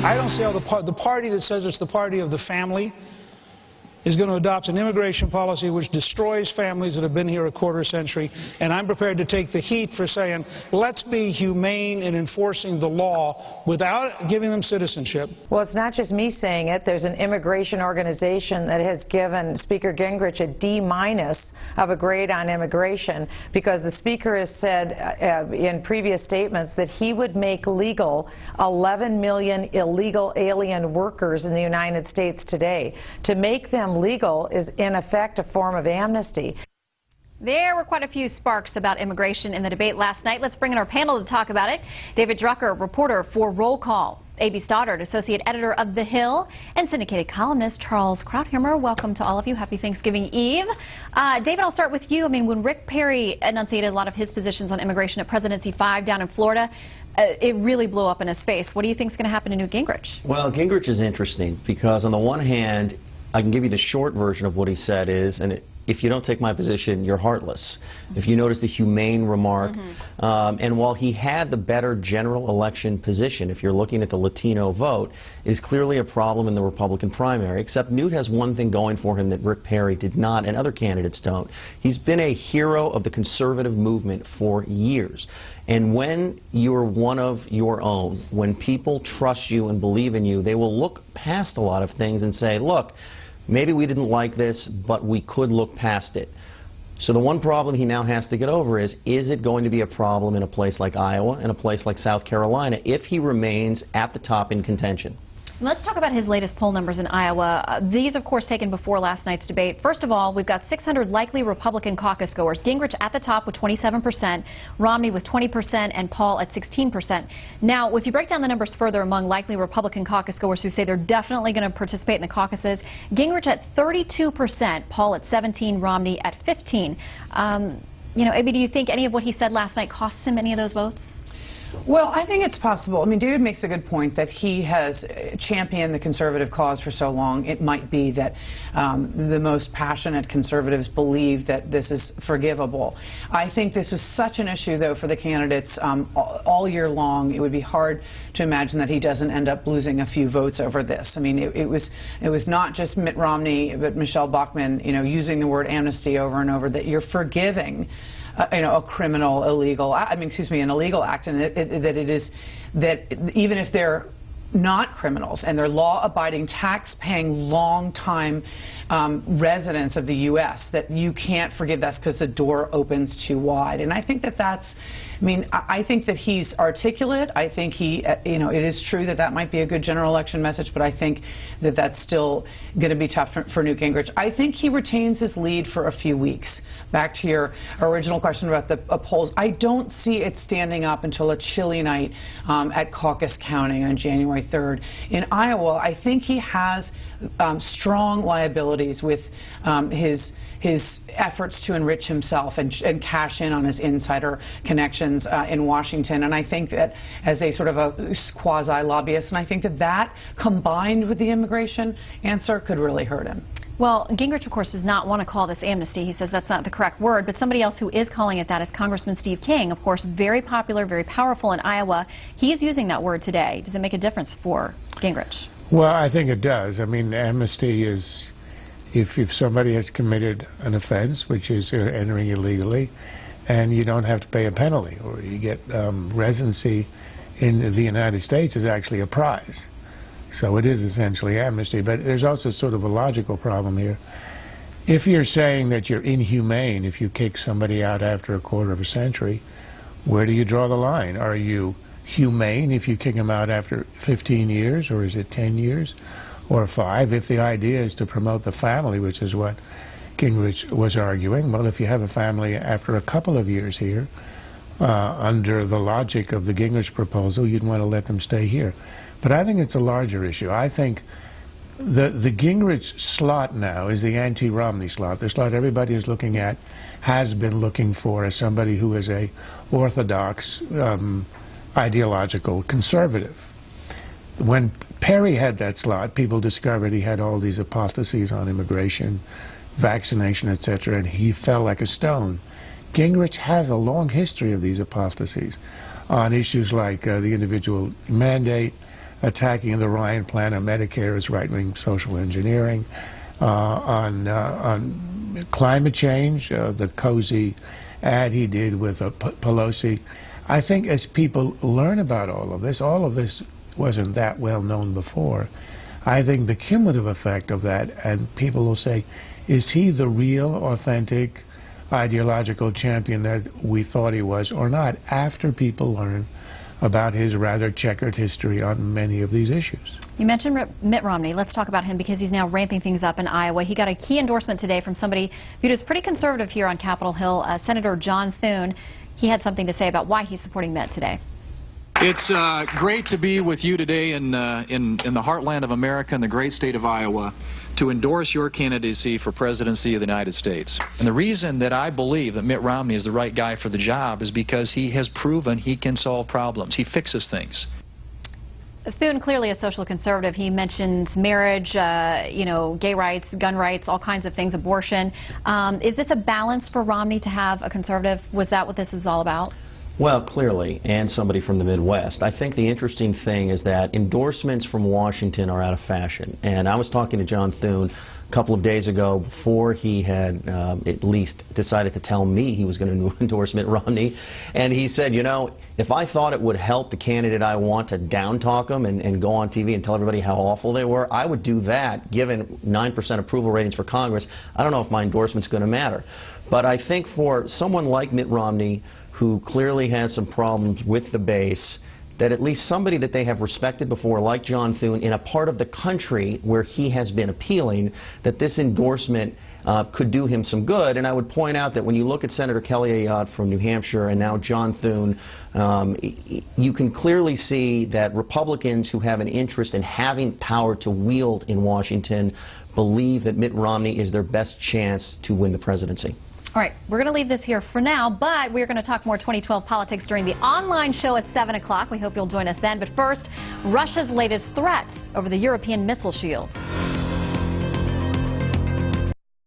I don't see how the party that says it's the party of the family is going to adopt an immigration policy which destroys families that have been here a quarter century, and I'm prepared to take the heat for saying, let's be humane in enforcing the law without giving them citizenship. Well, it's not just me saying it. There's an immigration organization that has given Speaker Gingrich a D- of a grade on immigration because the Speaker has said in previous statements that he would make legal 11 million illegal alien workers in the United States today. To make them legal is in effect a form of amnesty. There were quite a few sparks about immigration in the debate last night. Let's bring in our panel to talk about it. David Drucker, reporter for Roll Call. A.B. Stoddard, associate editor of The Hill, and syndicated columnist Charles Krauthammer. Welcome to all of you. Happy Thanksgiving Eve. David, I'll start with you. I mean, when Rick Perry enunciated a lot of his positions on immigration at Presidency 5 down in Florida, it really blew up in his face. What do you think is going to happen to Newt Gingrich? Well, Gingrich is interesting because on the one hand, I can give you the short version of what he said is, and if you don't take my position, you're heartless. If you notice the humane remark, and while he had the better general election position, if you're looking at the Latino vote, it is clearly a problem in the Republican primary, except Newt has one thing going for him that Rick Perry did not and other candidates don't. He's been a hero of the conservative movement for years. And when you're one of your own, when people trust you and believe in you, they will look past a lot of things and say, look, maybe we didn't like this, but we could look past it. So the one problem he now has to get over is it going to be a problem in a place like Iowa and a place like South Carolina if he remains at the top in contention? Let's talk about his latest poll numbers in Iowa. These, of course, taken before last night's debate. First of all, we've got 600 likely Republican caucus goers. Gingrich at the top with 27%, Romney with 20%, and Paul at 16%. Now, if you break down the numbers further among likely Republican caucus goers who say they're definitely going to participate in the caucuses, Gingrich at 32%, Paul at 17%, Romney at 15%. You know, A.B., do you think any of what he said last night costs him any of those votes? Well, I think it's possible. I mean, David makes a good point that he has championed the conservative cause for so long. It might be that the most passionate conservatives believe that this is forgivable. I think this is such an issue, though, for the candidates all year long. It would be hard to imagine that he doesn't end up losing a few votes over this. I mean, it was not just Mitt Romney, but Michelle Bachmann, you know, using the word amnesty over and over, that you're forgiving you know, a criminal, an illegal act, and that even if they're not criminals and they're law-abiding, tax-paying, long-time residents of the U.S., that you can't forgive that because the door opens too wide. And I think that that's, I mean, I think that he's articulate. I think he, you know, it is true that that might be a good general election message, but I think that that's still going to be tough for Newt Gingrich. I think he retains his lead for a few weeks. Back to your original question about the polls, I don't see it standing up until a chilly night at caucus counting on January 3rd. In Iowa, I think he has strong liabilities with his efforts to enrich himself and cash in on his insider connections in Washington. And I think that as a sort of a quasi-lobbyist, and I think that that combined with the immigration answer could really hurt him. Well, Gingrich, of course, does not want to call this amnesty. He says that's not the correct word. But somebody else who is calling it that is Congressman Steve King, of course, very popular, very powerful in Iowa. He is using that word today. Does it make a difference for Gingrich? Well, I think it does. I mean, amnesty is if somebody has committed an offense, which is entering illegally, and you don't have to pay a penalty, or you get residency in the United States is actually a prize. So it is essentially amnesty. But there's also sort of a logical problem here. If you're saying that you're inhumane if you kick somebody out after a quarter of a century, where do you draw the line? Are you humane if you kick them out after 15 years, or is it 10 years, or 5? If the idea is to promote the family, which is what Gingrich was arguing, well, if you have a family after a couple of years here, under the logic of the Gingrich proposal, you'd want to let them stay here. But I think it's a larger issue. I think the Gingrich slot now is the anti-Romney slot, the slot everybody is looking at, has been looking for, as somebody who is a orthodox, ideological conservative. When Perry had that slot, people discovered he had all these apostasies on immigration, vaccination, etc., and he fell like a stone. Gingrich has a long history of these apostasies on issues like the individual mandate, attacking the Ryan plan on Medicare as right-wing social engineering, on climate change, the cozy ad he did with Pelosi. I think as people learn about all of this wasn't that well known before. I think the cumulative effect of that, and people will say, is he the real, authentic, ideological champion that we thought he was or not, after people learn about his rather checkered history on many of these issues. You mentioned Mitt Romney. Let's talk about him because he's now ramping things up in Iowa. He got a key endorsement today from somebody viewed as pretty conservative here on Capitol Hill, Senator John Thune. He had something to say about why he's supporting Mitt today. It's great to be with you today in the heartland of America, in the great state of Iowa, to endorse your candidacy for presidency of the United States. And the reason that I believe that Mitt Romney is the right guy for the job is because he has proven he can solve problems. He fixes things. Thune, clearly a social conservative. He mentions marriage, gay rights, gun rights, all kinds of things, abortion. Is this a balance for Romney to have a conservative? Was that what this is all about? Well, clearly, and somebody from the Midwest. I think the interesting thing is that endorsements from Washington are out of fashion. And I was talking to John Thune a couple of days ago before he had at least decided to tell me he was going to endorse Mitt Romney. And he said, you know, if I thought it would help the candidate I want to down-talk them and go on TV and tell everybody how awful they were, I would do that. Given 9% approval ratings for Congress, I don't know if my endorsement's going to matter. But I think for someone like Mitt Romney, who clearly has some problems with the base, that at least somebody that they have respected before, like John Thune, in a part of the country where he has been appealing, that this endorsement could do him some good. And I would point out that when you look at Senator Kelly Ayotte from New Hampshire and now John Thune, you can clearly see that Republicans who have an interest in having power to wield in Washington believe that Mitt Romney is their best chance to win the presidency. All right, we're going to leave this here for now, but we're going to talk more 2012 politics during the online show at 7 o'clock. We hope you'll join us then. But first, Russia's latest threat over the European missile shields.